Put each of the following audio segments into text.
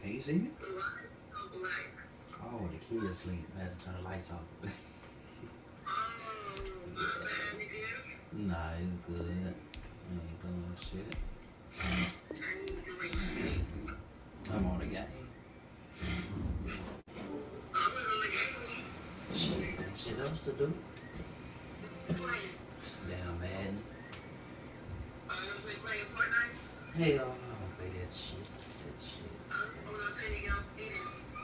Can you see me? Oh, the kids asleep. I had to turn the lights off. Nah, it's good. I ain't doing shit. I'm on the game. Shit, ain't shit else to do. Damn, man. Hell, I don't play that shit. That shit.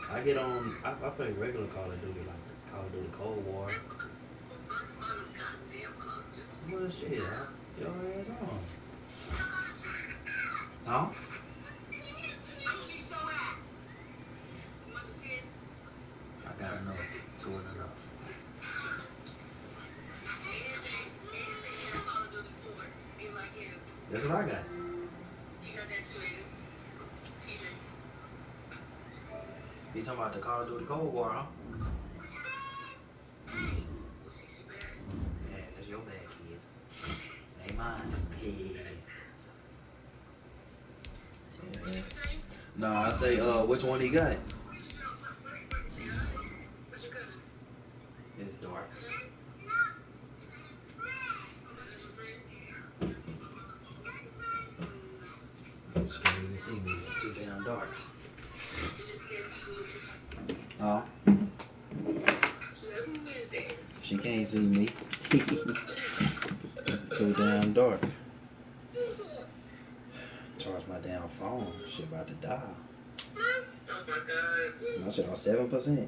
I get on. I play regular Call of Duty, like Call of Duty Cold War. Well, shit, your ass on. Huh? I got enough. Two is enough. That's what I got. You talking about the Call of Duty Cold War, huh? Yeah, that's your bad, kid. Ain't mine. Yeah. Yeah. No, I say, which one he got? It's dark. She can't even see me. It's too damn dark. Oh, she can't see me. Too damn dark. Charge my damn phone. Shit about to die. My shit on 7%.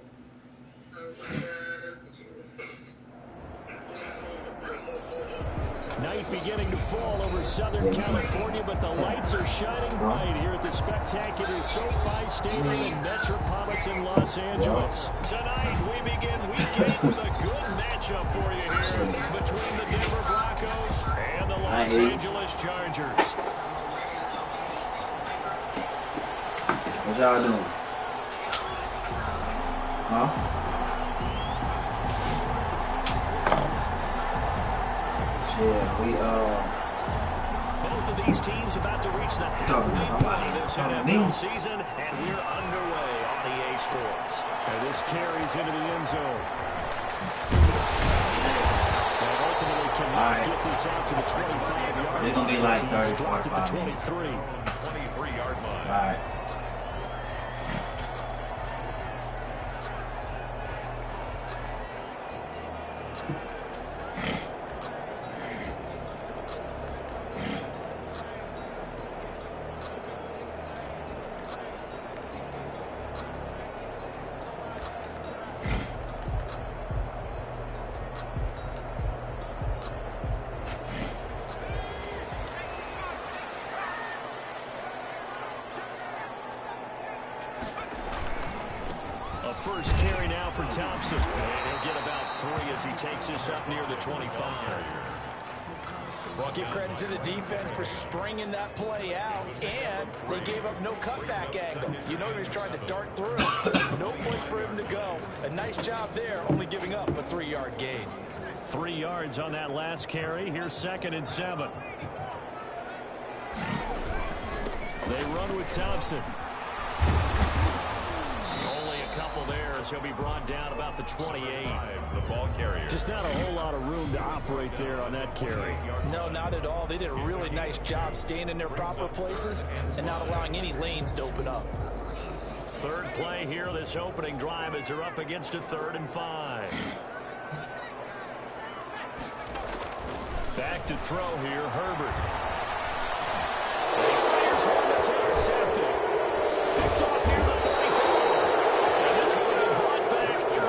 Now night beginning to fall over Southern California, but the lights are shining bright here at the spectacular SoFi Stadium in metropolitan Los Angeles. Tonight, we begin Week 8 with a good matchup for you here between the Denver Broncos and the Los Angeles Chargers. What y'all doing? Huh? Yeah, we both of these teams about to reach the halfway point of this NFL season, and we're underway on EA Sports. And this carries into the end zone. And ultimately cannot get this out to the 25-yard line. They're gonna be like 30, dropped at the 23. 23-yard line. All right. First carry now for Thompson. And he'll get about 3 as he takes this up near the 25. Well, give credit to the defense for stringing that play out, and they gave up no cutback angle. You know he was trying to dart through. No place for him to go. A nice job there, only giving up a 3-yard gain. 3 yards on that last carry. Here's 2nd and 7. They run with Thompson. Couple there as he'll be brought down about the 28. The ball carrier. Just not a whole lot of room to operate there on that carry. No, not at all. They did a really nice job staying in their proper places and not allowing any lanes to open up. Third play here, this opening drive as they're up against a 3rd and 5. Back to throw here, Herbert. He fires one that's intercepted. Picked off near the 34.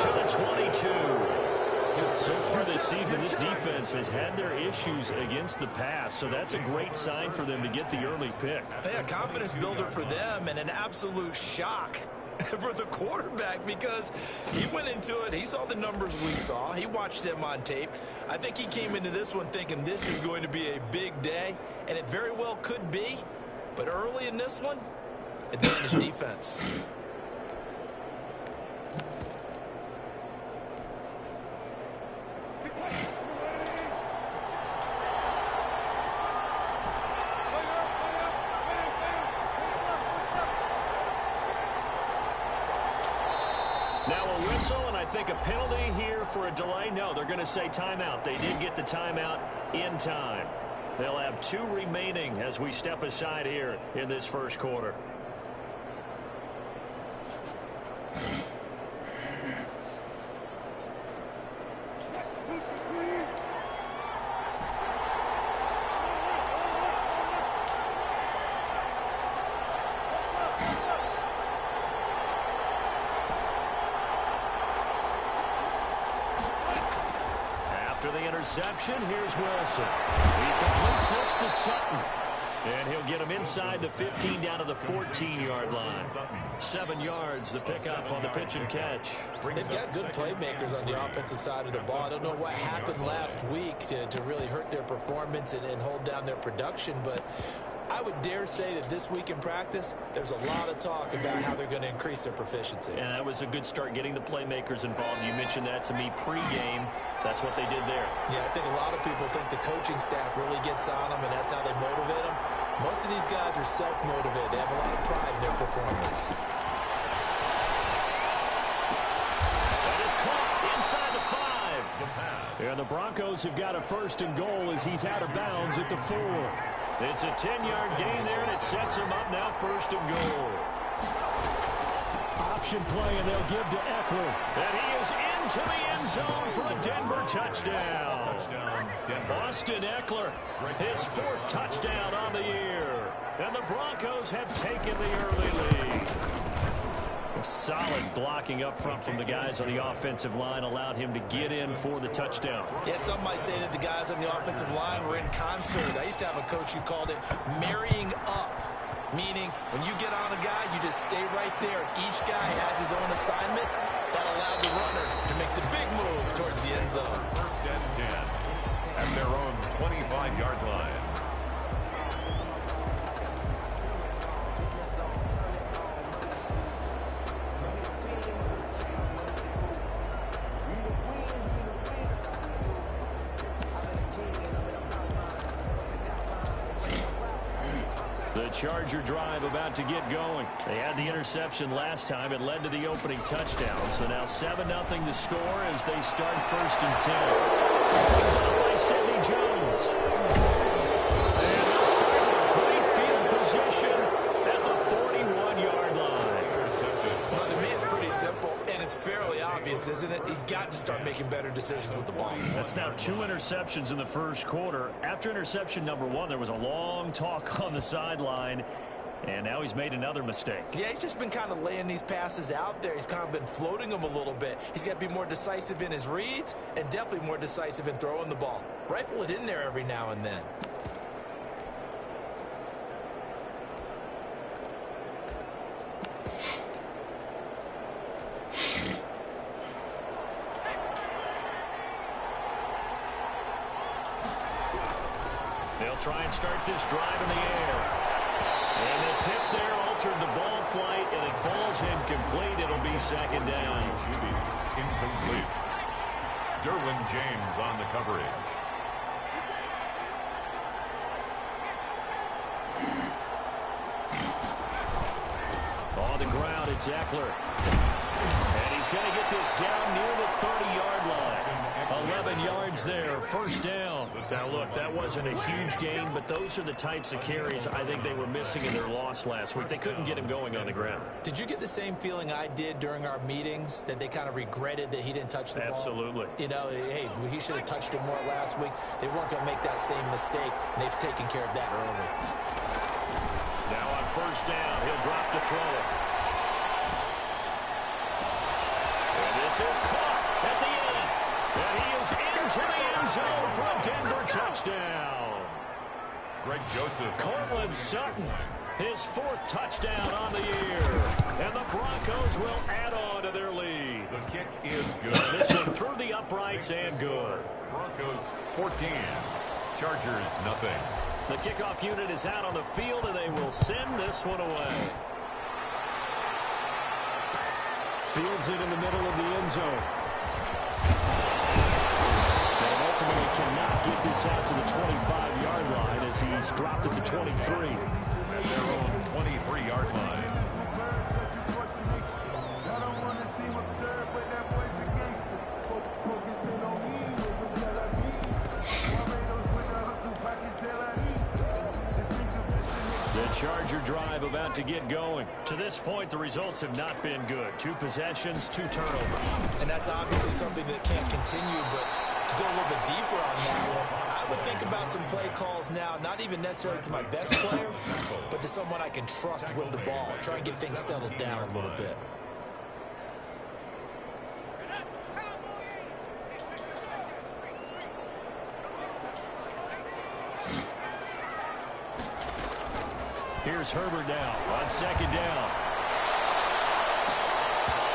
To the 22. So far this season, this defense has had their issues against the pass, so that's a great sign for them to get the early pick. Yeah, confidence builder for them and an absolute shock for the quarterback because he went into it. He saw the numbers we saw. He watched them on tape. I think he came into this one thinking this is going to be a big day, and it very well could be. But early in this one, advantage defense. Now a whistle, and I think a penalty here for a delay. No, they're going to say timeout. They did get the timeout in time. They'll have 2 remaining as we step aside here in this first quarter. After the interception, here's Wilson. He completes this to Sutton. And he'll get him inside the 15 down to the 14-yard line. 7 yards, the pickup on the pitch and catch. They've got good playmakers on the offensive side of the ball. I don't know what happened last week to really hurt their performance and hold down their production, but I would dare say that this week in practice, there's a lot of talk about how they're going to increase their proficiency. And that was a good start getting the playmakers involved. You mentioned that to me pregame. That's what they did there. Yeah, I think a lot of people think the coaching staff really gets on them, and that's how they motivate them. Most of these guys are self-motivated. They have a lot of pride in their performance. That is caught inside the 5. And the Broncos have got a 1st and goal as he's out of bounds at the 4. It's a 10-yard gain there, and it sets him up now 1st and goal. Option play, and they'll give to Eckler. And he is into the end zone for a Denver touchdown. Austin Eckler, his 4th touchdown on the year. And the Broncos have taken the early lead. Solid blocking up front from the guys on the offensive line allowed him to get in for the touchdown. Yeah, some might say that the guys on the offensive line were in concert. I used to have a coach who called it marrying up, meaning when you get on a guy, you just stay right there. Each guy has his own assignment. That allowed the runner to make the big move towards the end zone. First and 10 at their own 25-yard line. The Charger drive about to get going. They had the interception last time. It led to the opening touchdown. So now 7-0 to score as they start 1st and 10. Picked up by Sidney Jones. And they'll start with great field position at the 41-yard line. Well, to me, it's pretty simple, and it's fairly obvious, isn't it? He's got to start making better decisions with the ball. That's now 2 interceptions in the first quarter. After interception number 1, there was a long talk on the sideline, and now he's made another mistake. Yeah, he's just been kind of laying these passes out there. He's kind of been floating them a little bit. He's got to be more decisive in his reads and definitely more decisive in throwing the ball. Rifle it in there every now and then. They'll try and start this drive in the air. And the tip there altered the ball flight, and it falls incomplete. It'll be 2nd down. Incomplete. Derwin James on the coverage. On the ground, it's Eckler. And he's going to get this down near the 30-yard line. 11 yards there, 1st down. Now, look, that wasn't a huge gain, but those are the types of carries I think they were missing in their loss last week. They couldn't get him going on the ground. Did you get the same feeling I did during our meetings, that they kind of regretted that he didn't touch the ball? Absolutely. You know, hey, he should have touched it more last week. They weren't going to make that same mistake, and they've taken care of that early. Now on 1st down, he'll drop to throw it. And this is caught at the end. And he is into the end zone for a Denver touchdown. Greg Joseph. Cortland Sutton, his 4th touchdown on the year. And the Broncos will add on to their lead. The kick is good. This one through the uprights and good. Broncos 14. Chargers nothing. The kickoff unit is out on the field, and they will send this one away. Fields it in the middle of the end zone. And ultimately cannot get this out to the 25-yard line as he's dropped at the 23. At their own 23-yard line. Charger drive about to get going. To this point, the results have not been good. 2 possessions, 2 turnovers. And that's obviously something that can't continue, but to go a little bit deeper on that one, I would think about some play calls now, not even necessarily to my best player, but to someone I can trust with the ball. Try and get things settled down a little bit. Here's Herbert now on 2nd down.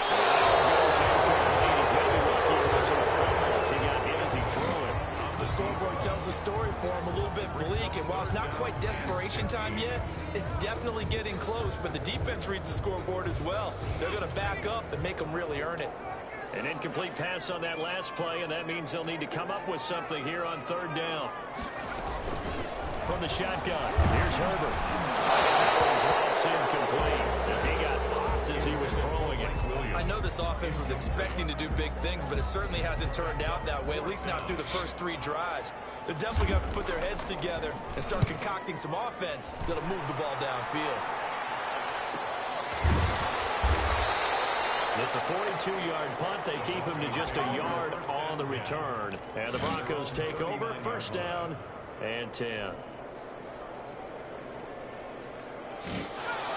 Goes incomplete. He's maybe lucky it wasn't a fumble as he got hit as he threw it. The scoreboard tells the story for him, a little bit bleak, and while it's not quite desperation time yet, it's definitely getting close, but the defense reads the scoreboard as well. They're going to back up and make them really earn it. An incomplete pass on that last play, and that means they'll need to come up with something here on 3rd down. From the shotgun, here's Herbert. Drops incomplete as he got popped as he was throwing it. I know this offense was expecting to do big things, but it certainly hasn't turned out that way, at least not through the first 3 drives. They're definitely going to have to put their heads together and start concocting some offense that'll move the ball downfield. It's a 42-yard punt. They keep him to just a yard on the return. And the Broncos take over, 1st down and 10.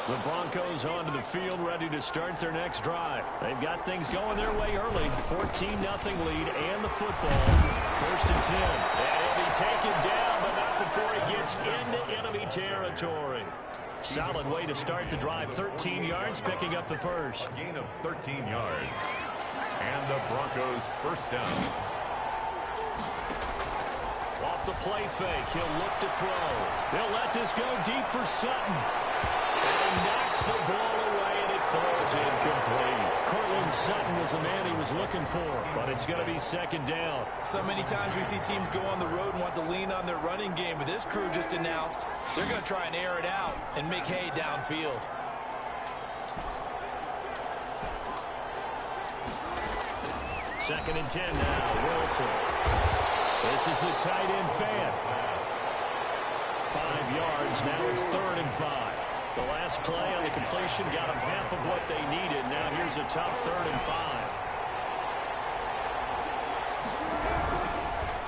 The Broncos onto the field, ready to start their next drive. They've got things going their way early. 14-0 lead and the football. 1st and 10. And he'll be taken down, but not before he gets into enemy territory. Solid way to start the drive. 13 yards, picking up the first. A gain of 13 yards. And the Broncos first down. Off the play fake, he'll look to throw. They'll let this go deep for Sutton. And he knocks the ball away, and it falls incomplete. Cortland Sutton was the man he was looking for, but it's going to be 2nd down. So many times we see teams go on the road and want to lean on their running game, but this crew just announced they're going to try and air it out and make hay downfield. Second and 10 now, Wilson. This is the tight end fan. 5 yards, now it's 3rd and 5. The last play on the completion got them half of what they needed. Now here's a tough 3rd and 5.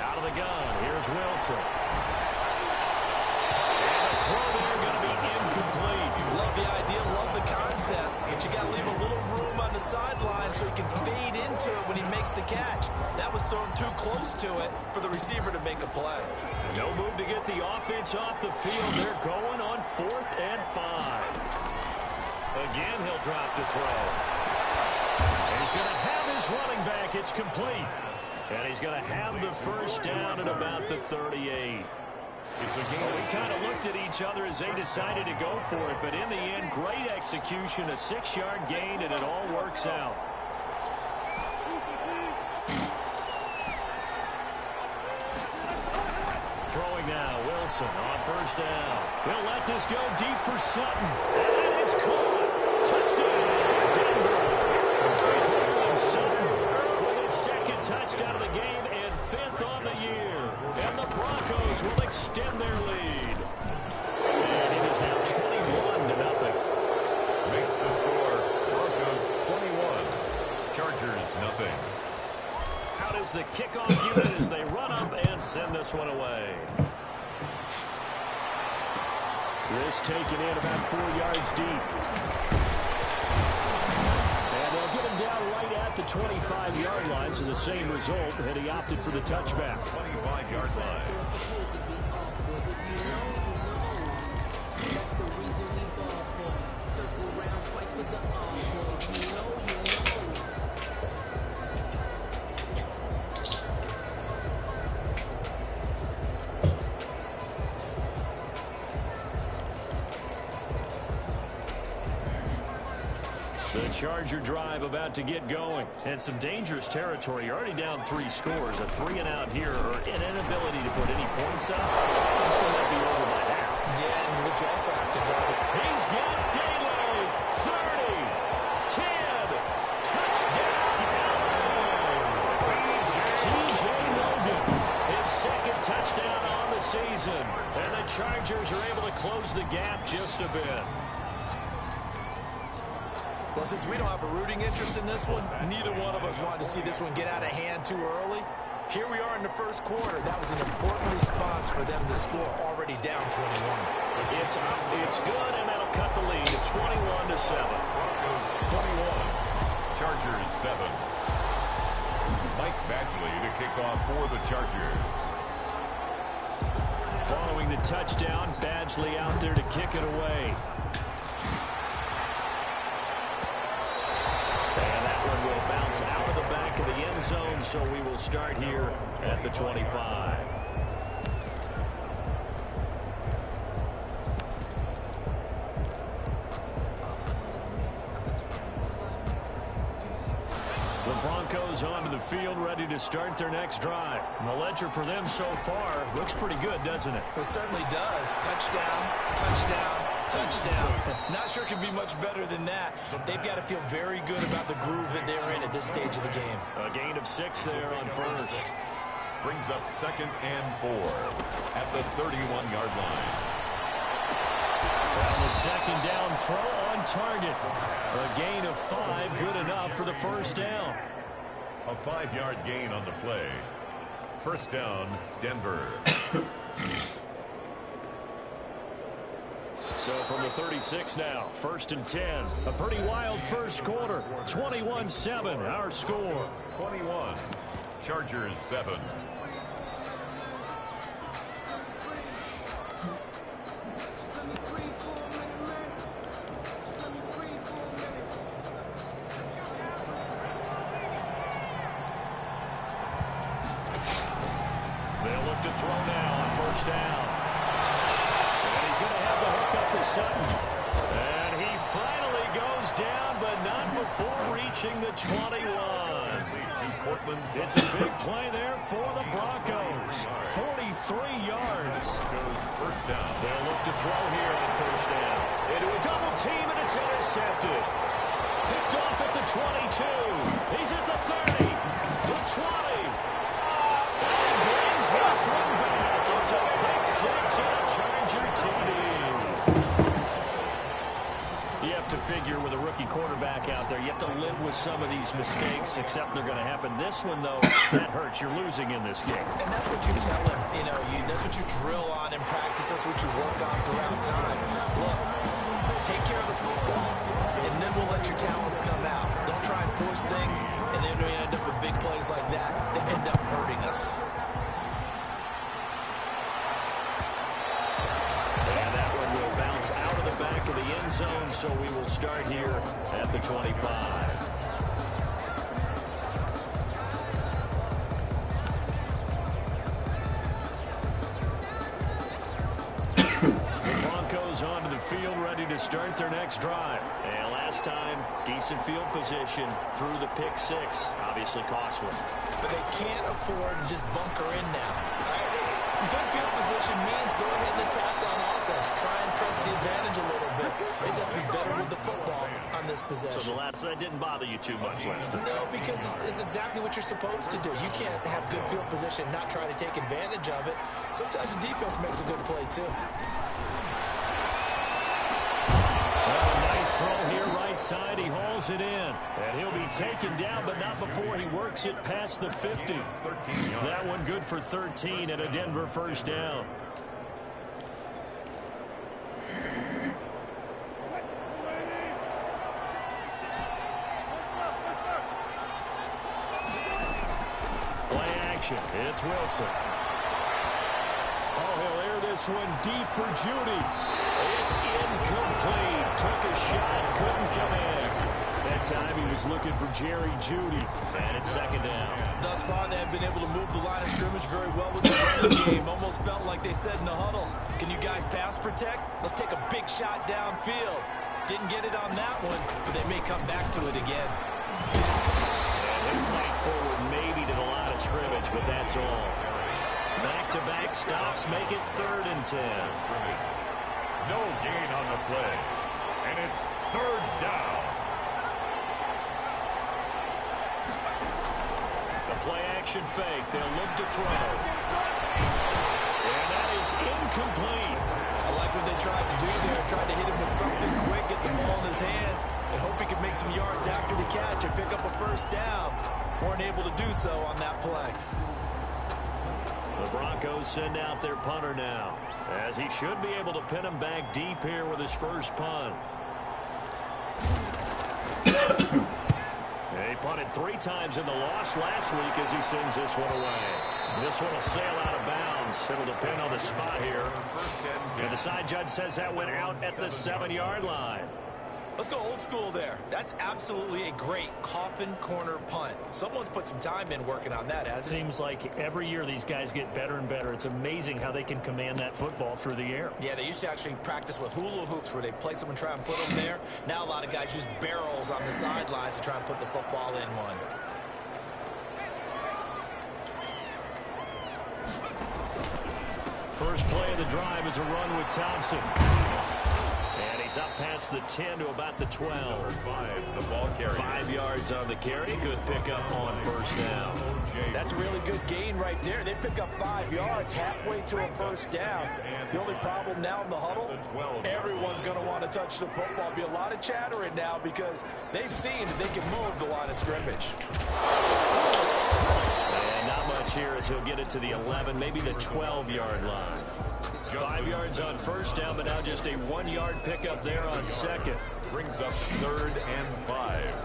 Out of the gun, here's Wilson. And the throw there going to be incomplete. Love the idea, love the concept, but you got to leave a little room on the sideline so he can fade into it when he makes the catch. That was thrown too close to it for the receiver to make a play. No move to get the offense off the field. They're going on 4th and 5. Again, he'll drop to throw. And he's going to have his running back. It's complete. And he's going to have the first down at about the 38. We kind of looked at each other as they decided to go for it, but in the end, great execution, a 6-yard gain, and it all works out. Throwing now, Wilson on 1st down. He'll let this go deep for Sutton. And it is caught. Touchdown, Denver. Sutton with his 2nd touchdown of the game and 5th on the year. And the Broncos will extend their lead. And it is now 21-0. Makes the score Broncos 21, Chargers nothing. Out is the kickoff unit as they run up and send this one away. This taken in about 4 yards deep. And they'll get him down right at the 25-yard line, so the same result, and he opted for the touchback. 25-yard line. Charger drive about to get going. And some dangerous territory. You're already down 3 scores. A 3-and-out here, or an inability to put any points up. This one might be over by half. Yeah, and which also have to go. He's got Daly. 30. 10. Touchdown. T.J. Logan. His 2nd touchdown on the season. And the Chargers are able to close the gap just a bit. Well, since we don't have a rooting interest in this one, neither one of us wanted to see this one get out of hand too early. Here we are in the 1st quarter. That was an important response for them to score already down 21. It's good, and that'll cut the lead to 21-7. Broncos 21, Chargers 7. Mike Badgley to kick off for the Chargers. Following the touchdown, Badgley out there to kick it away. And that one will bounce out of the back of the end zone, so we will start here at the 25. The Broncos onto the field, ready to start their next drive. And the ledger for them so far looks pretty good, doesn't it? It certainly does. Touchdown, touchdown, touchdown. Not sure it can be much better than that. They've got to feel very good about the groove that they're in at this stage of the game. A gain of 6 there on first. Brings up 2nd and 4 at the 31-yard line. And the 2nd down throw on target. A gain of 5, good enough for the first down. A 5-yard gain on the play. First down, Denver. So from the 36 now, 1st and 10. A pretty wild first quarter. 21-7, our score. 21. Chargers 7. They'll look to throw now on 1st down. And he's going to have the hook up to Sutton. And he finally goes down, but not before reaching the 21. It's a big play there for the Broncos. 43 yards. First down. They'll look to throw here on 1st down. Into a double team, and it's intercepted. Picked off at the 22. He's at the 30. The 20. And he brings this one back. It's a pick six and a Charger TD. You have to figure with a rookie quarterback out there, you have to live with some of these mistakes, except they're going to happen. This one, though, that hurts. You're losing in this game. And that's what you tell him. You know, that's what you drill on in practice. That's what you work on throughout time. Look, take care of the football, and then we'll let your talents come out. Don't try and force things, and then we end up with big plays like that that end up hurting us. Out of the back of the end zone, so we will start here at the 25. The Broncos onto the field, ready to start their next drive. And last time, decent field position through the pick six. Obviously costly. But they can't afford to just bunker in now. All right? Good field position means go ahead and attack on offense. Try and press the advantage a little bit. They just have to be better with the football on this possession. So that didn't bother you too much last time? No, because it's exactly what you're supposed to do. You can't have good field position and not try to take advantage of it. Sometimes the defense makes a good play, too. Nice throw here, right side. He hauls it in. And he'll be taken down, but not before he works it past the 50. That one good for 13 and a Denver first down. Play action. It's Wilson. Oh, he'll air this one deep for Judy. It's incomplete. Took a shot, couldn't come in. That time he was looking for Jerry Judy. And it's 2nd down. Thus far, they have been able to move the line of scrimmage very well with the running game. Almost felt like they said in the huddle, can you guys pass protect? Let's take a big shot downfield. Didn't get it on that one, but they may come back to it again. And they fight forward maybe to the line of scrimmage, but that's all. Back-to-back stops make it 3rd and 10. No gain on the play. And it's 3rd down. The play-action fake. They'll look to throw. And that is incomplete. I like what they tried to do there. Tried to hit him with something quick, get the ball in his hands, and hope he could make some yards after the catch and pick up a first down. Weren't able to do so on that play. The Broncos send out their punter now, as he should be able to pin him back deep here with his first punt. He punted 3 times in the loss last week as he sends this one away. This one will sail out of bounds. It'll depend on the spot here. And the side judge says that went out at the 7-yard line. Let's go old school there. That's absolutely a great coffin corner punt. Someone's put some time in working on that, hasn't it? Seems like every year these guys get better and better. It's amazing how they can command that football through the air. Yeah, they used to actually practice with hula hoops where they place them and try and put them there. Now a lot of guys use barrels on the sidelines to try and put the football in one. First play of the drive is a run with Thompson. And he's up past the 10 to about the 12. 5, the ball carrier. 5 yards on the carry. Good pickup on first down. That's a really good gain right there. They pick up 5 yards halfway to a first down. The only problem now in the huddle, everyone's going to want to touch the football. Be a lot of chattering now because they've seen that they can move the line of scrimmage. And not much here as he'll get it to the 11, maybe the 12-yard line. 5 yards on first down, but now just a 1-yard pickup there on second. Brings up 3rd and 5.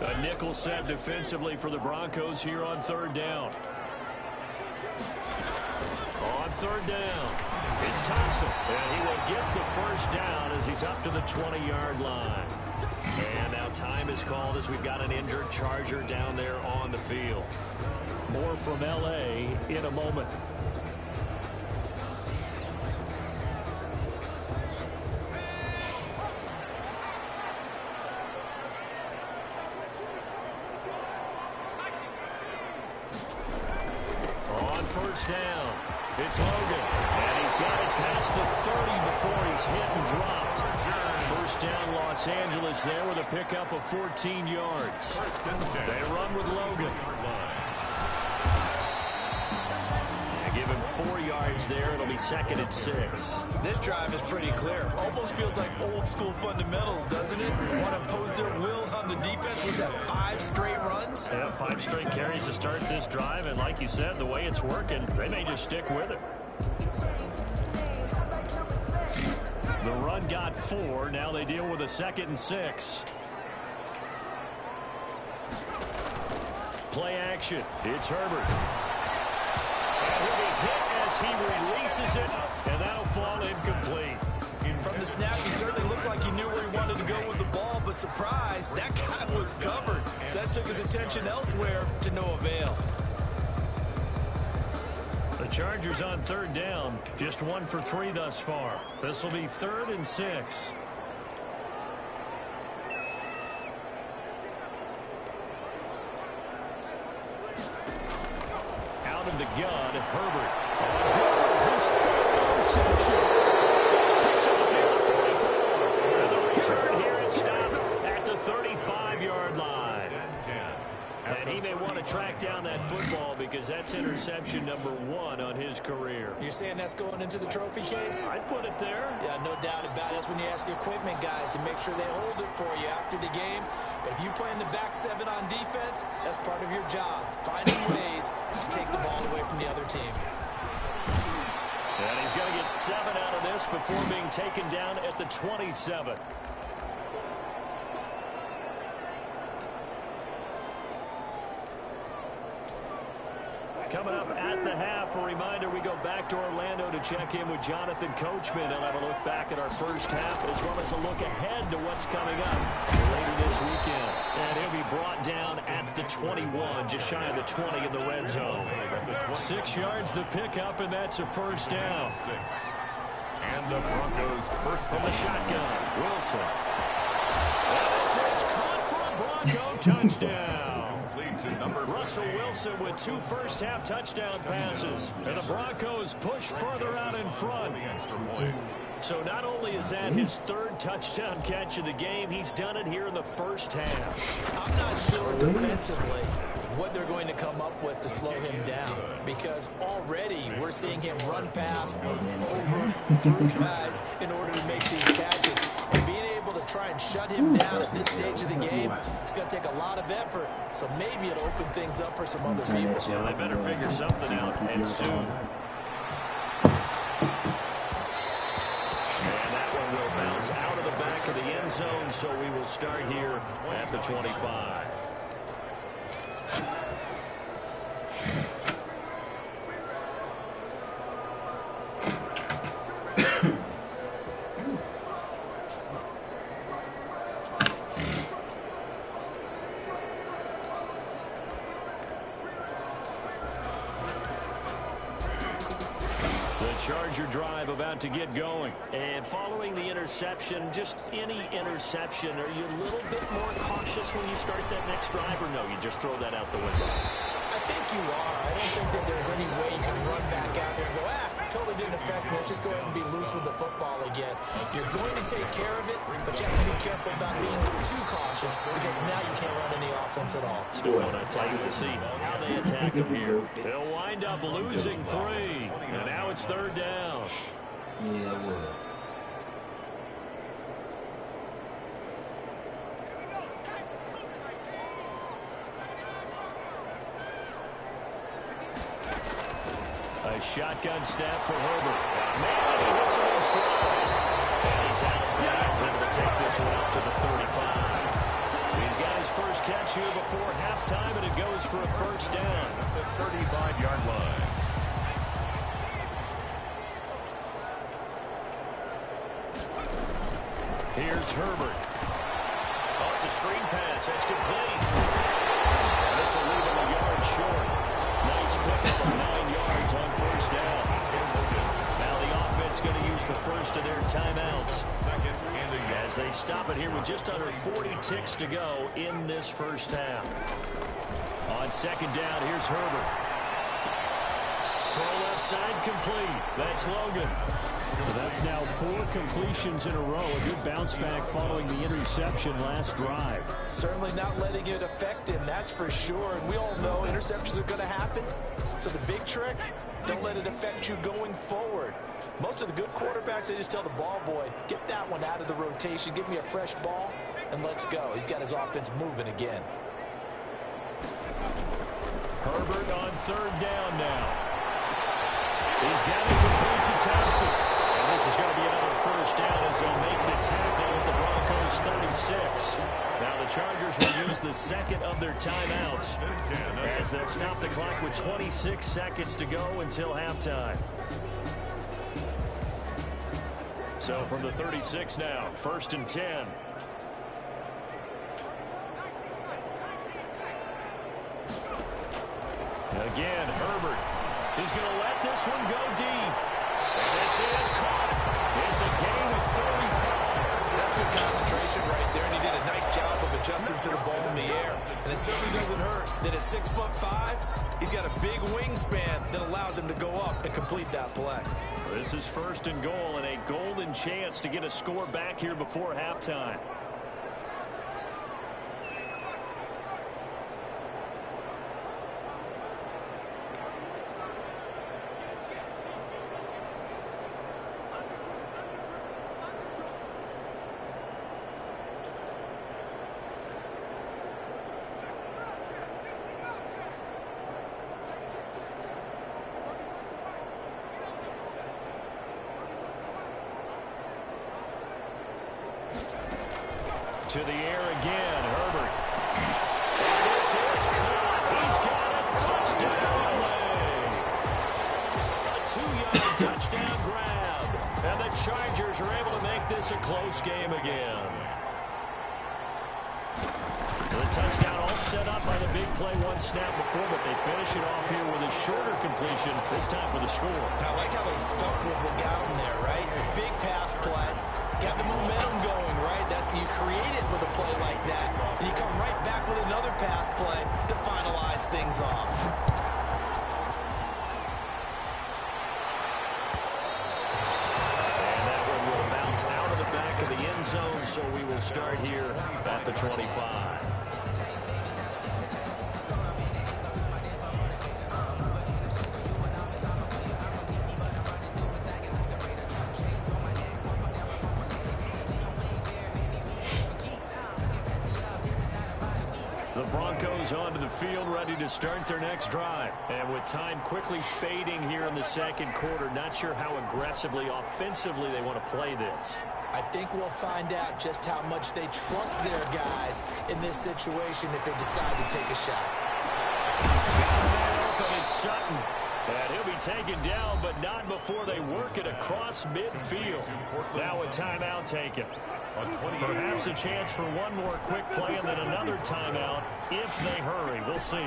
A nickel set defensively for the Broncos here on 3rd down. On 3rd down, it's Thompson, and he will get the first down as he's up to the 20-yard line. And now time is called as we've got an injured Charger down there on the field. More from L.A. in a moment. On first down, it's Logan, and he's got it past the 30 before he's hit and dropped. First down, Los Angeles there with a pickup of 14 yards. They run with Logan. They give him 4 yards there. It'll be 2nd and 6. This drive is pretty clear. Almost feels like old school fundamentals, doesn't it? Want to impose their will on the defense. Was that 5 straight runs? Yeah, 5 straight carries to start this drive. And like you said, the way it's working, they may just stick with it. The run got 4. Now they deal with a 2nd and 6. Play action. It's Herbert. And he'll be hit as he releases it, and that'll fall incomplete. From the snap, he certainly looked like he knew where he wanted to go with the ball, but surprise, that guy was covered. So that took his attention elsewhere to no avail. The Chargers on 3rd down, just 1 for 3 thus far. This will be 3rd and 6. Out of the gun, Herbert. Who's interception. Picked up near the 44. And the return here is stopped at the 35-yard line. And he may want to track down that football because that's interception number 1 on his career. You're saying that's going into the trophy case? I'd put it there. Yeah, no doubt about it. That's when you ask the equipment guys to make sure they hold it for you after the game. But if you play in the back 7 on defense, that's part of your job, finding ways to take the ball away from the other team. And he's going to get 7 out of this before being taken down at the 27. Coming up at the half, a reminder, we go back to Orlando to check in with Jonathan Coachman. He'll have a look back at our first half as well as a look ahead to what's coming up later this weekend. And he'll be brought down at the 21, just shy of the 20 in the red zone. 6 yards the pickup, and that's a first down. And the Broncos first from the shotgun, Wilson. And this is caught for a Bronco touchdown. Russell Wilson with 2 first-half touchdown passes. And the Broncos push further out in front. So not only is that his 3rd touchdown catch of the game, he's done it here in the first half. I'm not sure defensively what they're going to come up with to slow him down, because already we're seeing him run past, over, through guys in order to make these catches. And being able to try and shut him down at this stage of the game, it's going to take a lot of effort. So maybe it'll open things up for some other people. Yeah, they better figure something out, and soon. And that one will bounce out of the back of the end zone, so we will start here at the 25. Charger drive about to get going. And following the interception, just any interception, are you a little bit more cautious when you start that next drive, or no, you just throw that out the window? I think you are. I don't think that there's any way you can run back out there and go, totally didn't affect me. Let's just go ahead and be loose with the football again. You're going to take care of it, but you have to be careful about being too cautious, because now you can't run any offense at all. Well, I tell you, we'll see how they attack him here. They'll wind up losing 3, and now it's 3rd down. Yeah, it will. A shotgun snap for Herbert. Man, he hits him in stride. And he's out of bounds, able to take this one up to the 35. He's got his first catch here before halftime, and it goes for a first down. At the 35-yard line. Here's Herbert. Oh, it's a screen pass. That's complete. This will leave him a yard short. Nice pickup of 9 yards on first down. Now the offense going to use the first of their timeouts as they stop it here with just under 40 ticks to go in this first half. On second down, here's Herbert. Throw left side complete. That's Logan. So that's now 4 completions in a row. A good bounce back following the interception last drive. Certainly not letting it affect him, that's for sure. And we all know interceptions are going to happen. So the big trick, don't let it affect you going forward. Most of the good quarterbacks, they just tell the ball boy, get that one out of the rotation, give me a fresh ball, and let's go. He's got his offense moving again. Herbert on third down now. He's got it complete to Townsend. And this is going to be another first down as they'll make the tackle at the Broncos 36. Now the Chargers will use the second of their timeouts as they'll stop the clock with 26 seconds to go until halftime. So from the 36 now, first and 10. Again, Herbert. He's going to let this one go deep. And this is caught. It's a gain of 35. That's good concentration right there, and he did a nice job of adjusting to the ball in the air. And it certainly doesn't hurt that at 6'5", he's got a big wingspan that allows him to go up and complete that play. This is first and goal, and a golden chance to get a score back here before halftime. To the air again, Herbert. And this is caught. He's got a touchdown away. A 2-yard touchdown grab. And the Chargers are able to make this a close game again. The touchdown all set up by the big play one snap before, but they finish it off here with a shorter completion, this time for the score. I like how they stuck with what got them there, right? Big pass play. Got the momentum going, right? That's you create it with a play like that, and you come right back with another pass play to finalize things off. And that one will bounce out of the back of the end zone, so we will start here at the 25. The Broncos onto the field, ready to start their next drive. And with time quickly fading here in the second quarter, not sure how aggressively, offensively they want to play this. I think we'll find out just how much they trust their guys in this situation if they decide to take a shot. Got a man open, it's Sutton. And he'll be taken down, but not before they work it across midfield. Now a timeout taken. Perhaps a chance for one more quick play and then another timeout if they hurry. We'll see.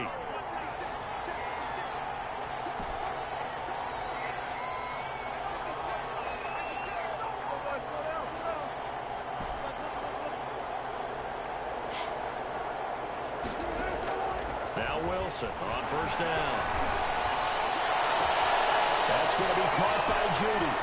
Now Wilson on first down. That's going to be caught by Judy.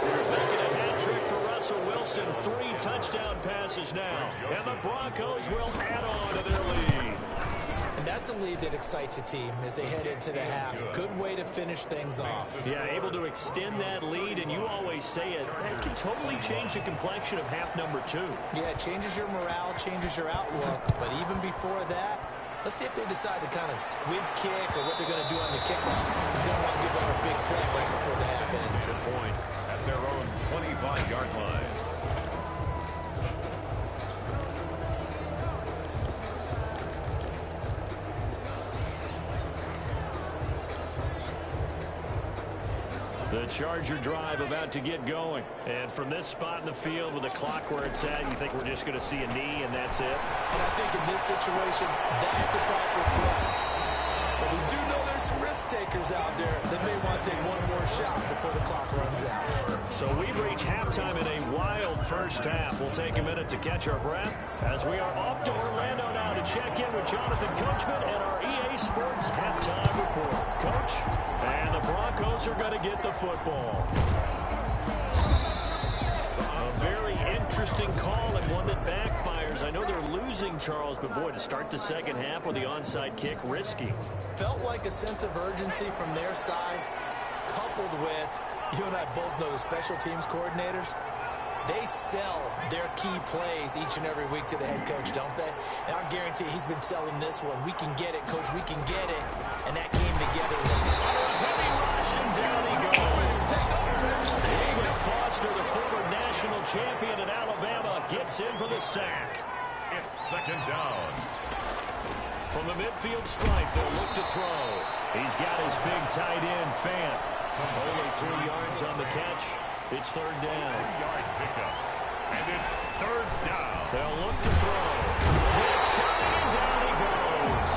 They're thinking a hat trick for Russell Wilson. 3 touchdown passes now. And the Broncos will add on to their lead. And that's a lead that excites a team as they head into the half. Good way to finish things off. Yeah, able to extend that lead, and you always say it can totally change the complexion of half number 2. Yeah, it changes your morale, changes your outlook. But even before that, Let's see if they decide to kind of squib kick or what they're going to do on the kickoff. You don't want to give them a big play right before the half ends. Good point. At their own 25-yard line. The Charger drive about to get going. And from this spot in the field with the clock where it's at, you think we're just going to see a knee and that's it? And I think in this situation, that's the proper play. But we do know there's some risk takers out there that may want to take one more shot before the clock runs out. So we've reached halftime in a wild first half. We'll take a minute to catch our breath as we are off to Orlando now to check in with Jonathan Coachman and our EA Sports halftime report. Coach, and the Broncos are going to get the football. A very interesting call and one that backfires. I know they're losing, Charles, but boy, to start the second half with the onside kick, risky. Felt like a sense of urgency from their side, coupled with, you and I both know the special teams coordinators, they sell their key plays each and every week to the head coach, don't they? And I guarantee he's been selling this one. We can get it, coach, we can get it. And that came together. Heavy rush, and down he goes. David Foster, the former national champion at Alabama, gets in for the sack. It's second down. From the midfield stripe, they'll look to throw. He's got his big tight end, Fant. Only 3 yards on the catch. It's third down. 3-yard pickup. And it's third down. They'll look to throw. It's coming, and down he goes.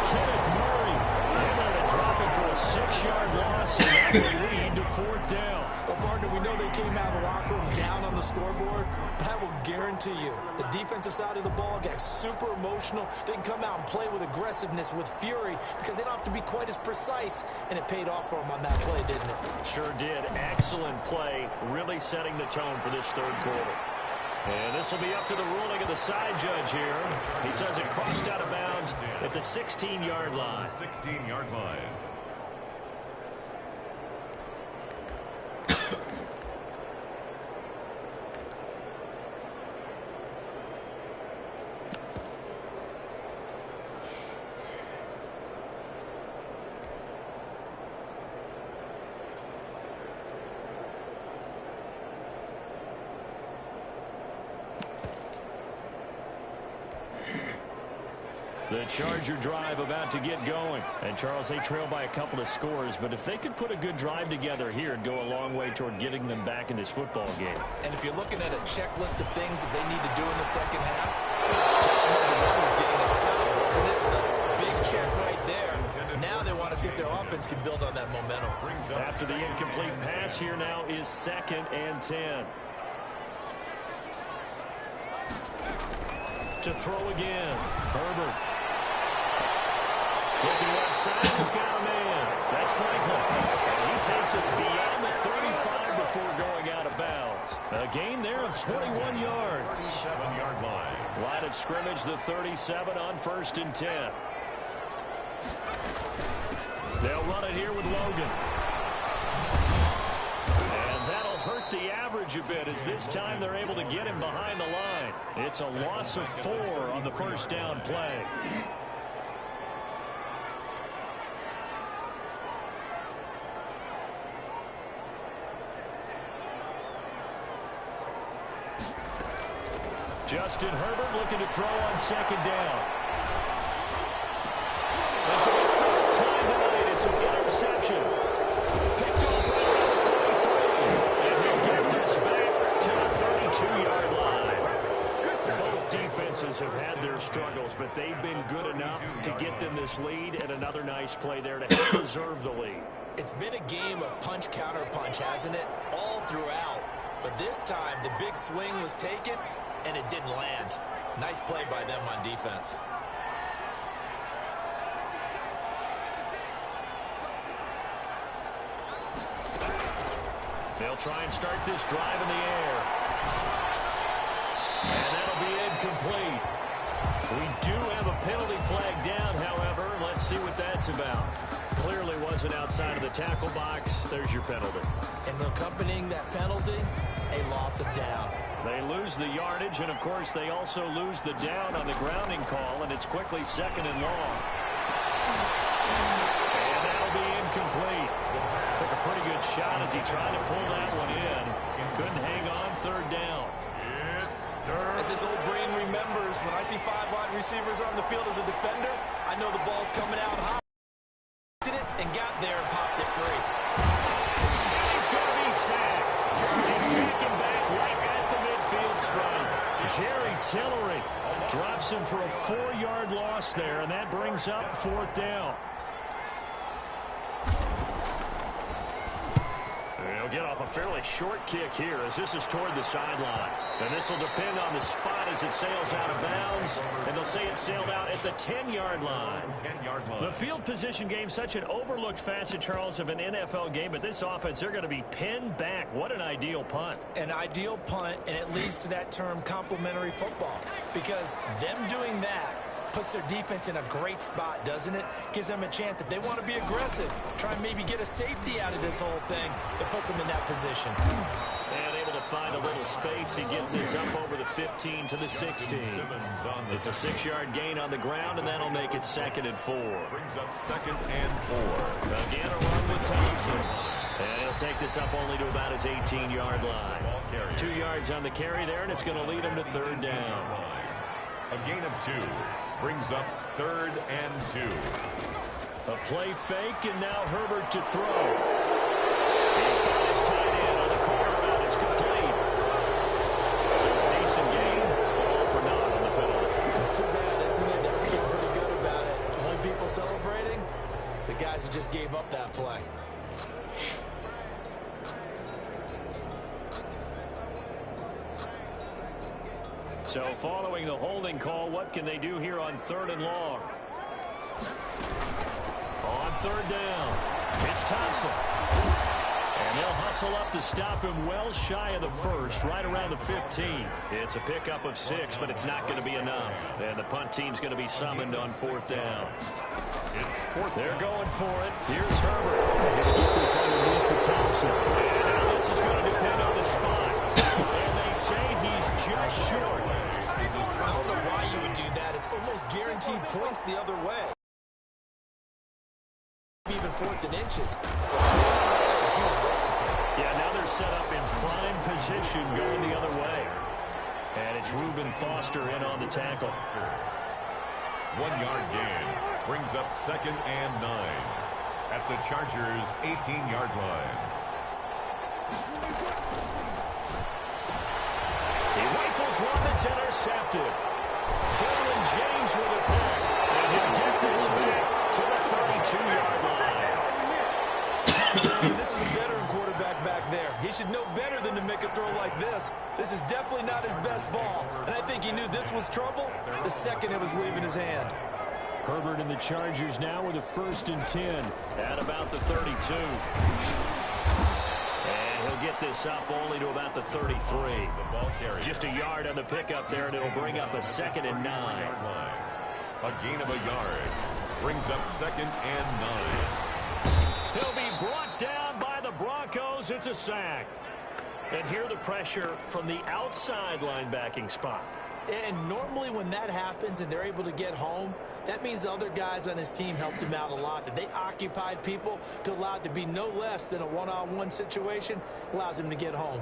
Kenneth Murray. They're going to drop it for a 6-yard loss, and that will lead to fourth down. Well, partner, we know they came out of the locker room down on the scoreboard, but I will guarantee you the defensive side of the ball got super emotional. They can come out and play with aggressiveness, with fury, because they don't have to be quite as precise, and it paid off for them on that play, didn't it? Sure did. Excellent play, really setting the tone for this third quarter. And this will be up to the ruling of the side judge here. He says it crossed out of bounds at the 16-yard line. 16-yard line. The Charger drive about to get going. And, Charles, they trail by a couple of scores, but if they could put a good drive together here, it'd go a long way toward getting them back in this football game. And if you're looking at a checklist of things that they need to do in the second half, check number 1 is getting a stop, isn't it? So, big check right there. Now they want to see if their offense can build on that momentum. After the incomplete pass, here now is 2nd and 10. To throw again, Herbert. Looking left side, he's got a man. That's Franklin. And he takes us beyond the 35 before going out of bounds. A gain there of 21 yards. 7-yard line. Line of scrimmage, the 37 on 1st and 10. They'll run it here with Logan. And that'll hurt the average a bit as this time they're able to get him behind the line. It's a loss of 4 on the first down play. Justin Herbert looking to throw on 2nd down. And for the 3rd time tonight, it's an interception. Picked off right around the 43. And he'll get this back to the 32-yard line. Both defenses have had their struggles, but they've been good enough to get them this lead, and another nice play there to help preserve the lead. It's been a game of punch-counter-punch, hasn't it? All throughout. But this time, the big swing was taken, and it didn't land. Nice play by them on defense. They'll try and start this drive in the air. And that'll be incomplete. We do have a penalty flag down, however. Let's see what that's about. Clearly wasn't outside of the tackle box. There's your penalty. And accompanying that penalty, a loss of down. They lose the yardage, and, of course, they also lose the down on the grounding call, and it's quickly 2nd and long. And that'll be incomplete. Took a pretty good shot as he tried to pull that one in. Couldn't hang on, 3rd down. As his old brain remembers, when I see 5 wide receivers on the field as a defender, I know the ball's coming out high. Did it and got there and popped it free. And he's going to be sacked. He's sacking back right at the midfield stripe. Jerry Tillery drops him for a 4-yard loss there, and that brings up 4th down. He'll get off a fairly short kick here as this is toward the sideline. And this will depend on the spot as it sails out of bounds. And they'll say it sailed out at the 10-yard line. The field position game, such an overlooked facet, Charles, of an NFL game. But this offense, they're going to be pinned back. What an ideal punt. An ideal punt, and it leads to that term complementary football. Because them doing that puts their defense in a great spot, doesn't it? Gives them a chance. If they want to be aggressive, try and maybe get a safety out of this whole thing, it puts them in that position. And able to find a little space. He gets this up over the 15 to the 16. It's a 6-yard gain on the ground, and that'll make it 2nd and 4. Brings up 2nd and 4. Again, a run with Thompson. And he'll take this up only to about his 18-yard line. 2 yards on the carry there, and it's going to lead him to 3rd down. A gain of 2. Brings up 3rd and 2. A play fake, and now Herbert to throw. He's got his tight end on the corner route. It's complete. So a decent game, all for naught on the penalty. It's too bad, isn't it? They're feeling pretty good about it. Only people celebrating? The guys who just gave up that play. So following the holding call, what can they do here on 3rd and long? On 3rd down, it's Thompson. And they'll hustle up to stop him well shy of the 1st, right around the 15. It's a pickup of 6, but it's not going to be enough. And the punt team's going to be summoned on 4th down. They're going for it. Here's Herbert. He'll get this underneath to Thompson. And now this is going to depend on the spot. And they say he's just short. I don't know why you would do that. It's almost guaranteed points the other way. Even 4th and inches. That's a huge risk to take. Yeah, now they're set up in prime position going the other way. And it's Reuben Foster in on the tackle. 1-yard gain. Brings up 2nd and 9. At the Chargers' 18-yard line. He rifles one that's intercepted. Derwin James with a pick. And he'll get this back to the 32-yard line. This is a veteran quarterback back there. He should know better than to make a throw like this. This is definitely not his best ball. And I think he knew this was trouble the second it was leaving his hand. Herbert and the Chargers now with a 1st and 10 at about the 32. He'll get this up only to about the 33. Just a yard on the pickup there, and it'll bring up a 2nd and 9. A gain of a yard. Brings up 2nd and 9. He'll be brought down by the Broncos. It's a sack. And here the pressure from the outside linebacking spot. And normally when that happens and they're able to get home, that means the other guys on his team helped him out a lot. That they occupied people to allow it to be no less than a one-on-one situation allows him to get home.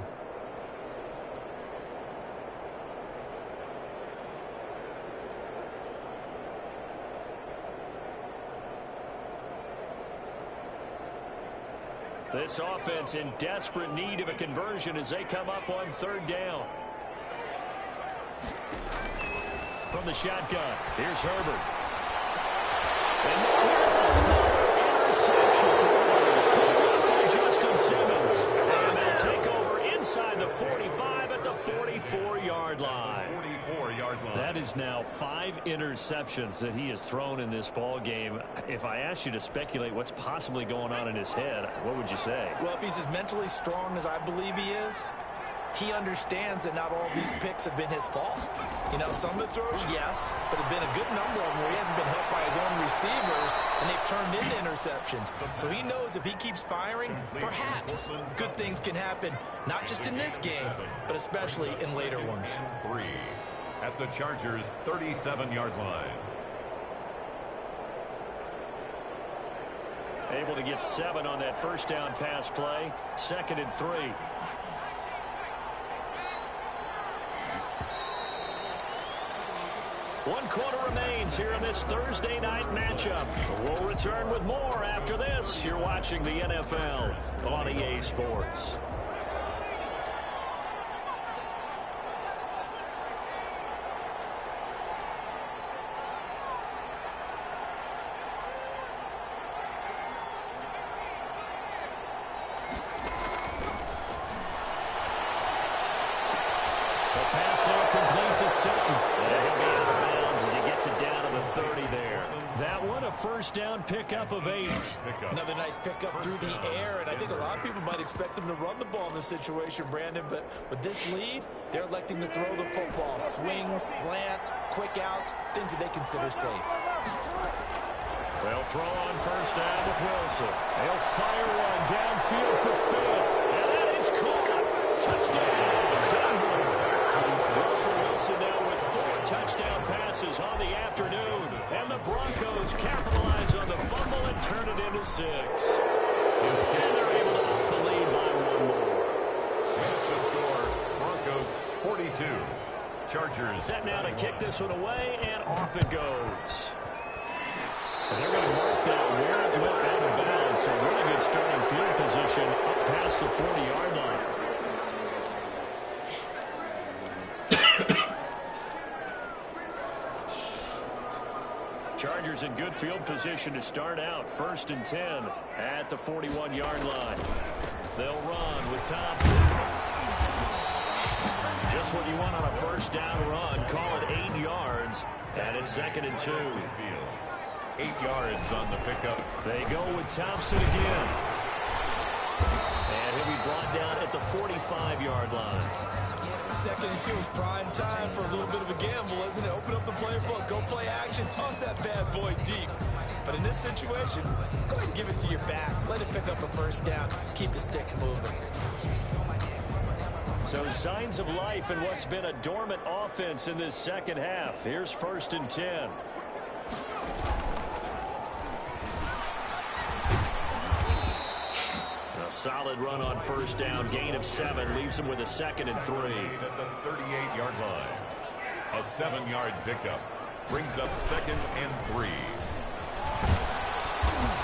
This offense in desperate need of a conversion as they come up on 3rd down. From the shotgun, here's Herbert. And here's another interception. Picked up by Justin Simmons. And they'll take over inside the 45 at the 44-yard line. 44-yard line. That is now 5 interceptions that he has thrown in this ball game. If I asked you to speculate what's possibly going on in his head, what would you say? Well, if he's as mentally strong as I believe he is, he understands that not all these picks have been his fault. You know, some of the throws, yes, but there have been a good number of them where he hasn't been helped by his own receivers, and they've turned into interceptions. So he knows if he keeps firing, perhaps good things can happen, not just in this game, but especially in later ones. 3 at the Chargers' 37-yard line. Able to get 7 on that first down pass play. 2nd and 3. One quarter remains here in this Thursday night matchup. We'll return with more after this. You're watching the NFL on EA Sports. First down pickup of 8. Another nice pickup through the air, and I think a lot of people might expect them to run the ball in this situation, Brandon, but with this lead, they're electing to throw the football. Swings, slants, quick outs, things that they consider safe. They'll throw on first down with Wilson. They'll fire one downfield for Phil. And that is caught. Touchdown. Russell Wilson now with 4 touchdown passes on the afternoon. And the Broncos capitalize on the fumble and turn it into 6. And they're able to up the lead by 1 more. That's the score. Broncos 42. Chargers set now to kick this one away, and off it goes. And they're going to mark that where it went out of bounds. So really good starting field position up past the 40-yard line. Chargers in good field position to start out. 1st and 10 at the 41-yard line. They'll run with Thompson. Just what you want on a first down run. Call it 8 yards. And it's 2nd and 2. 8 yards on the pickup. They go with Thompson again. And he'll be brought down at the 45-yard line. 2nd and 2 is prime time for a little bit of a gamble, isn't it? Open up the playbook, go play action, toss that bad boy deep. But in this situation, go ahead and give it to your back. Let it pick up a first down. Keep the sticks moving. So signs of life in what's been a dormant offense in this second half. Here's 1st and 10. A solid run on first down. Gain of 7 leaves him with a 2nd and 3. At the 38-yard line. A 7-yard pickup brings up 2nd and 3.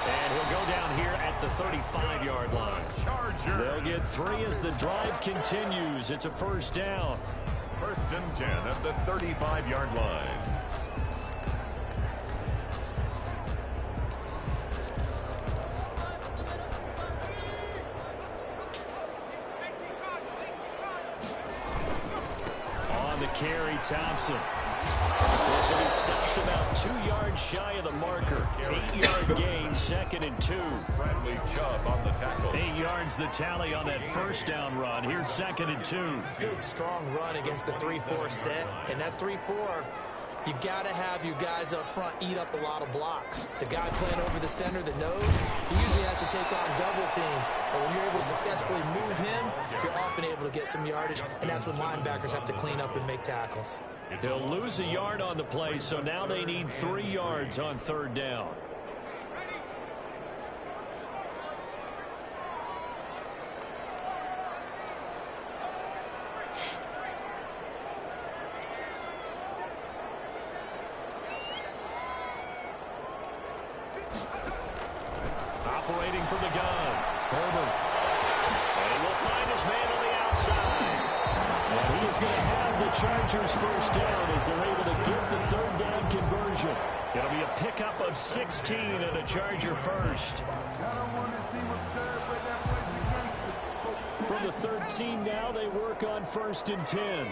And he'll go down here at the 35-yard line. Chargers. They'll get 3 as the drive continues. It's a first down. 1st and 10 at the 35-yard line. Carry Thompson. This will be stopped about 2 yards shy of the marker. 8-yard gain, 2nd and 2. Bradley Chubb on the tackle. 8 yards the tally on that first down run. Here's 2nd and 2. Good strong run against the 3-4 set. And that 3-4, you got to have your guys up front eat up a lot of blocks. The guy playing over the center, the nose, he usually has to take on double teams. But when you're able to successfully move him, you're often able to get some yardage, and that's when linebackers have to clean up and make tackles. They'll lose a yard on the play, so now they need 3 yards on 3rd down. Operating from the gun, Herbert. And he will find his man on the outside. And he is going to have the Chargers first down as they're able to get the 3rd down conversion. It'll be a pickup of 16 and a Charger first. From the 13 now, they work on 1st and 10.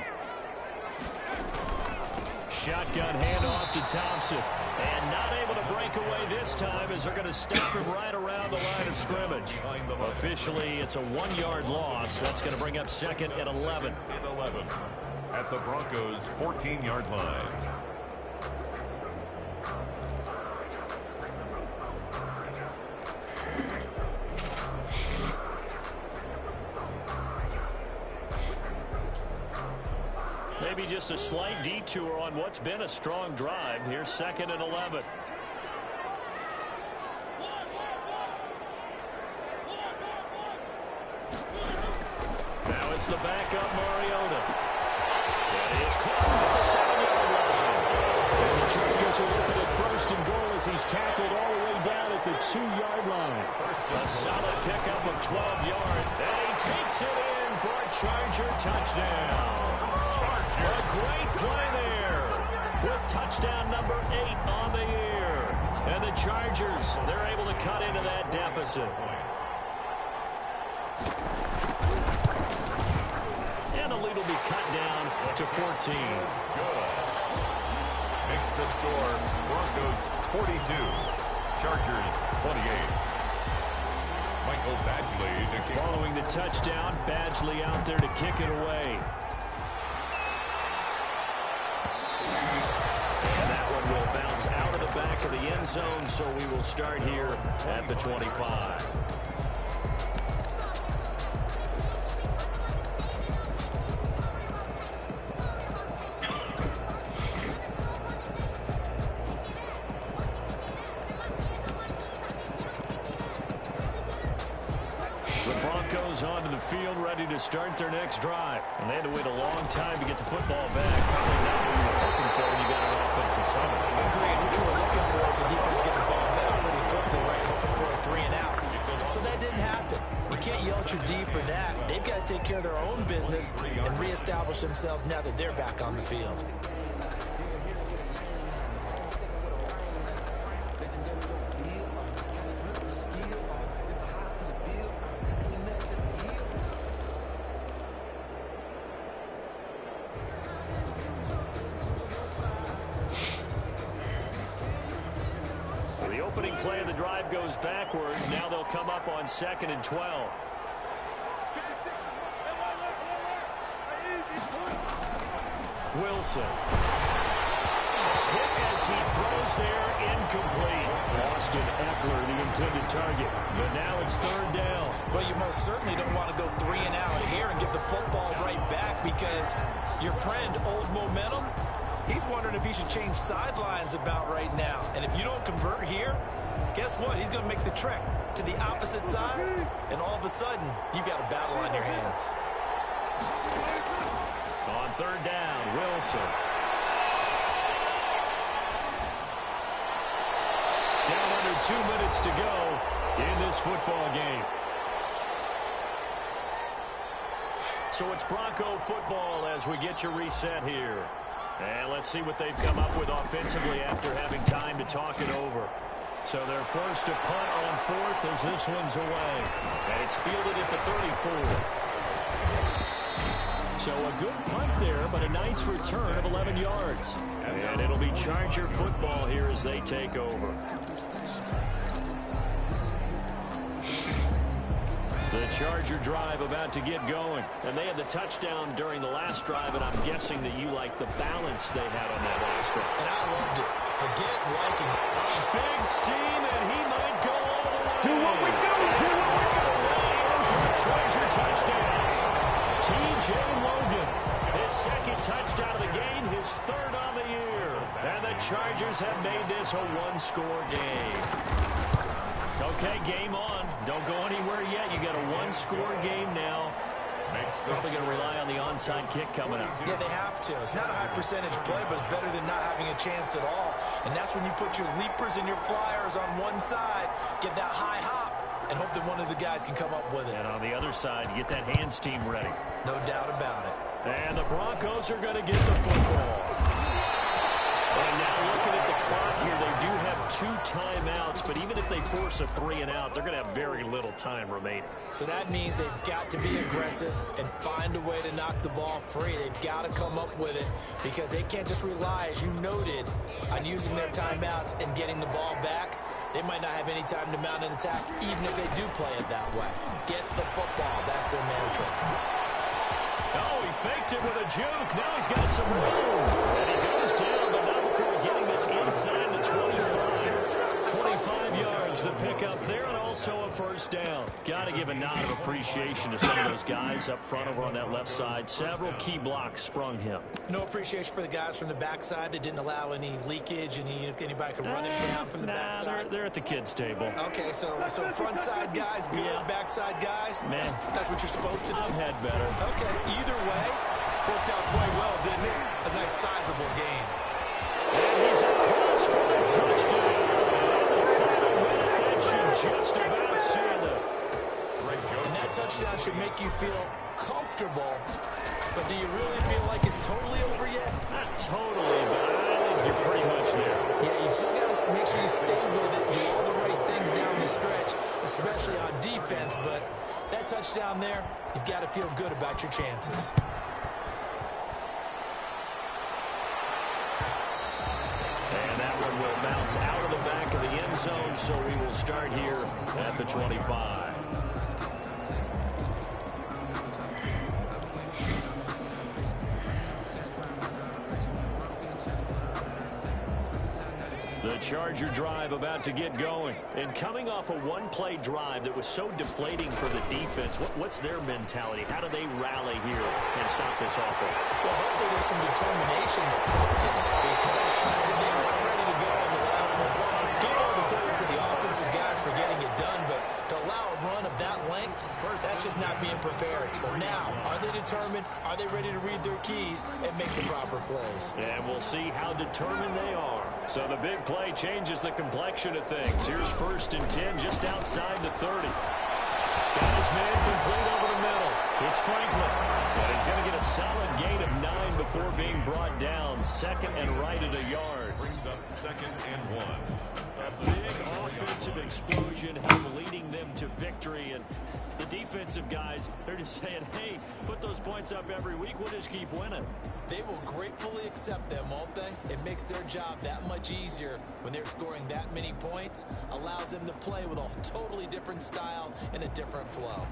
Shotgun handoff to Thompson. And not able to break away this time as they're going to stop him right around the line of scrimmage. Officially, it's a 1-yard loss. That's going to bring up second and 11. At the Broncos' 14-yard line. Maybe just a slight detour on what's been a strong drive. Here's second and 11. Now it's the backup Mariota. And it's caught at the 7-yard line. And the Chargers are looking at first and goal as he's tackled all the way down at the 2-yard line. A solid pickup of 12 yards. And he takes it in for a Charger touchdown. A great play there with touchdown number 8 on the year. And the Chargers, they're able to cut into that deficit. And the lead will be cut down to 14. Good. Makes the score Broncos 42, Chargers 28. Michael Badgley to kick. Following the touchdown, Badgley out there to kick it away. And that one will bounce out of the back of the end zone, so we will start here at the 25. Onto the field, ready to start their next drive. And they had to wait a long time to get the football back. Probably not what you were hoping for when you got an offensive tunnel. Agreed. What you were looking for is the defense getting the ball back pretty quickly, right? Hoping for a 3 and out. So that didn't happen. You can't yell at your D for that. They've got to take care of their own business and reestablish themselves now that they're back on the field. Opening play of the drive goes backwards. Now they'll come up on 2nd and 12. Wilson. Hit as he throws there, incomplete. Austin Eckler, the intended target. But now it's 3rd down. Well, you most certainly don't want to go 3 and out here and give the football right back because your friend, Old Momentum, he's wondering if he should change sidelines about right now. And if you don't convert here, guess what? He's going to make the trek to the opposite side, and all of a sudden, you've got a battle on your hands. On 3rd down, Wilson. Down under 2 minutes to go in this football game. So it's Bronco football as we get you reset here. And let's see what they've come up with offensively after having time to talk it over. So they're forced to punt on 4th as this one's away. And it's fielded at the 34. So a good punt there, but a nice return of 11 yards. And it'll be Charger football here as they take over. The Charger drive about to get going. And they had the touchdown during the last drive, and I'm guessing that you like the balance they had on that last drive. And I loved it. Forget liking it. A big seam, and he might go all the way. Do what we do! Do what we do! For a Charger touchdown. T.J. Logan, his 2nd touchdown of the game, his 3rd on the year. And the Chargers have made this a 1-score game. Okay, game on. Don't go anywhere yet. You got a 1-score game now. Probably going to rely on the onside kick coming up. Yeah, they have to. It's not a high percentage play, but it's better than not having a chance at all. And that's when you put your leapers and your flyers on one side, get that high hop, and hope that one of the guys can come up with it. And on the other side, you get that hands team ready. No doubt about it. And the Broncos are going to get the football. And now looking at the clock here, they do have 2 timeouts, but even if they force a 3-and-out, they're going to have very little time remaining. So that means they've got to be aggressive and find a way to knock the ball free. They've got to come up with it because they can't just rely, as you noted, on using their timeouts and getting the ball back. They might not have any time to mount an attack, even if they do play it that way. Get the football. That's their mantra. Oh, he faked it with a juke. Now he's got some room. And he goes down, but not before getting this inside the 25. 25 yards to pick up there, and also a first down. Got to give a nod of appreciation to some of those guys up front over on that left side. Several key blocks sprung him. No appreciation for the guys from the backside that didn't allow any leakage, and anybody could run it down from the backside. They're at the kids' table. Okay, so front side guys, good. Yeah. Backside guys, man, that's what you're supposed to do. I've had better. Okay, either way, worked out quite well, didn't it? A nice sizable gain. And he's across for a touchdown. Just about seal it. And that touchdown should make you feel comfortable, but do you really feel like it's totally over yet? Not totally, but I think you're pretty much there. Yeah, you've still got to make sure you stay with it, do all the right things down the stretch, especially on defense, but that touchdown there, you've got to feel good about your chances. Will bounce out of the back of the end zone, so we will start here at the 25. The Charger drive about to get going. And coming off a one-play drive that was so deflating for the defense, what's their mentality? How do they rally here and stop this offense? Well, hopefully there's some determination that sets in because they weren't ready to go on the last one. Give all the credit to the offensive guys for getting it done, but to allow a run of that length, that's just not being prepared. So now, are they determined? Are they ready to read their keys and make the proper plays? And we'll see how determined they are. So the big play changes the complexion of things. Here's 1st and 10 just outside the 30. Got his man complete over the middle. It's Franklin. But he's going to get a solid gain of 9 before being brought down. 2nd and right at a yard. Brings up 2nd and 1. A big offensive explosion, him leading them to victory. And the defensive guys, they're just saying, hey, put those points up every week. We'll just keep winning. They will gratefully accept them, won't they? It makes their job that much easier when they're scoring that many points. Allows them to play with a totally different style and a different flow.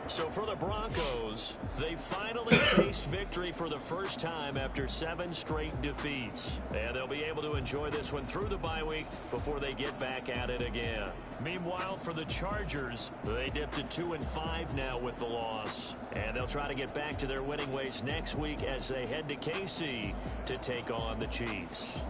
So for the Broncos, they finally taste victory for the first time after 7 straight defeats. And they'll be able to enjoy this one through the bye week before they get back at it again. Meanwhile, for the Chargers, they dipped to 2-5 now with the loss. And they'll try to get back to their winning ways next week as they head to KC to take on the Chiefs.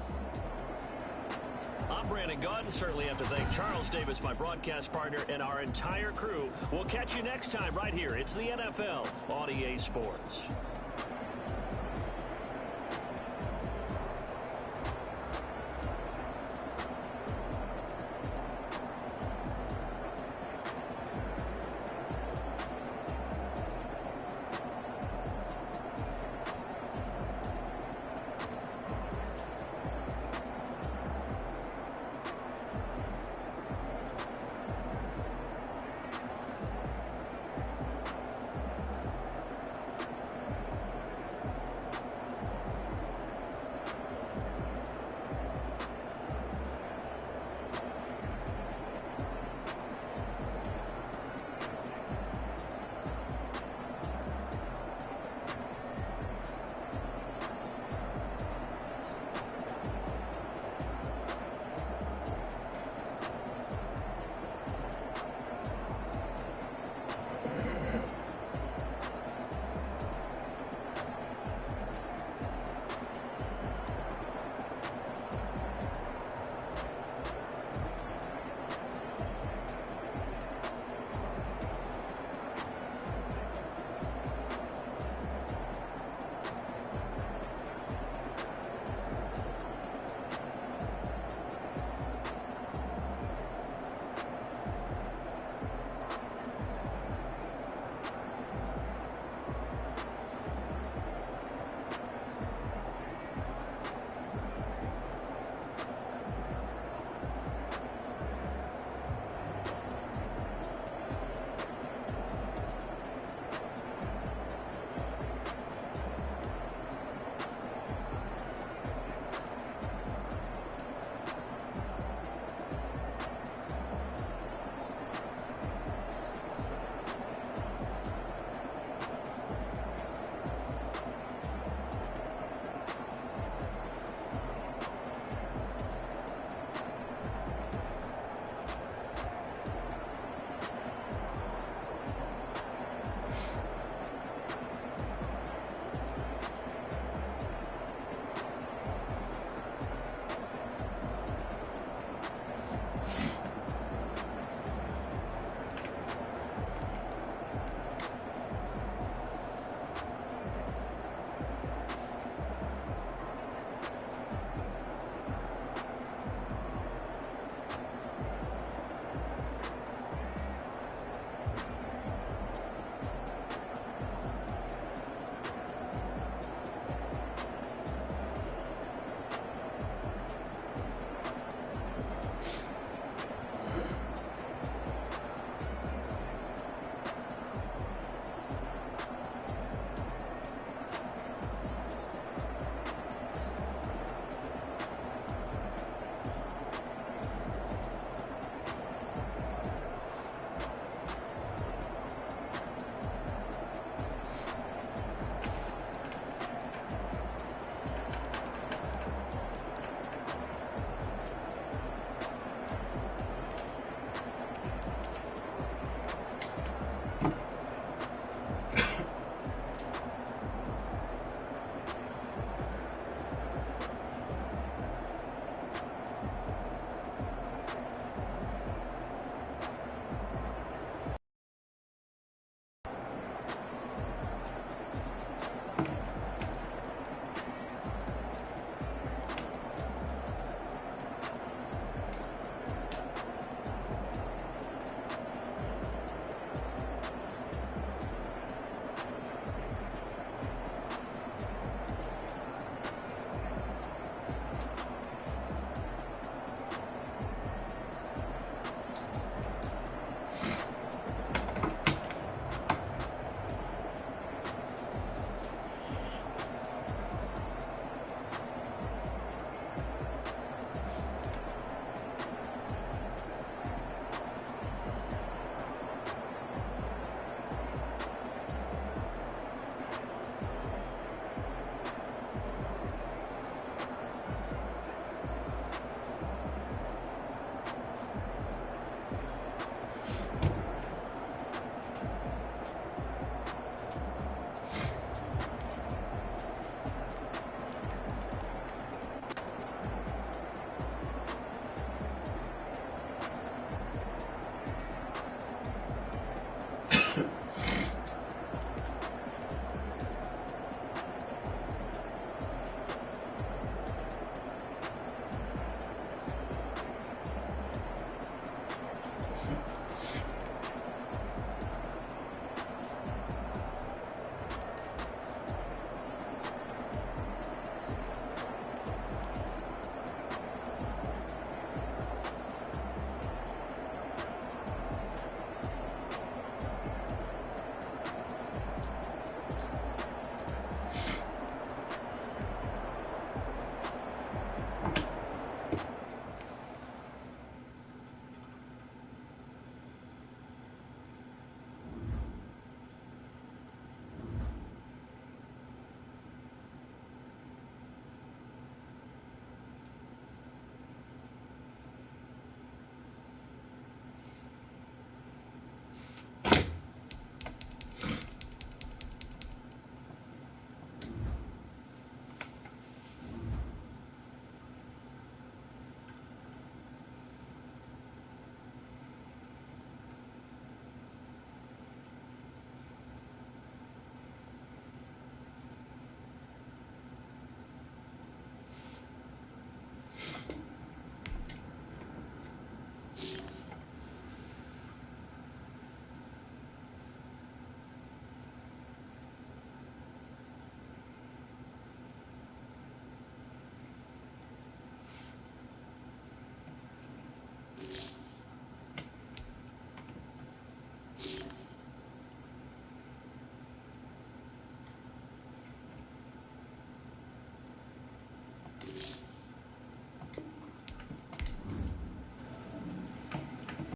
I'm Brandon Gaudin. Certainly have to thank Charles Davis, my broadcast partner, and our entire crew. We'll catch you next time right here. It's the NFL on EA Sports.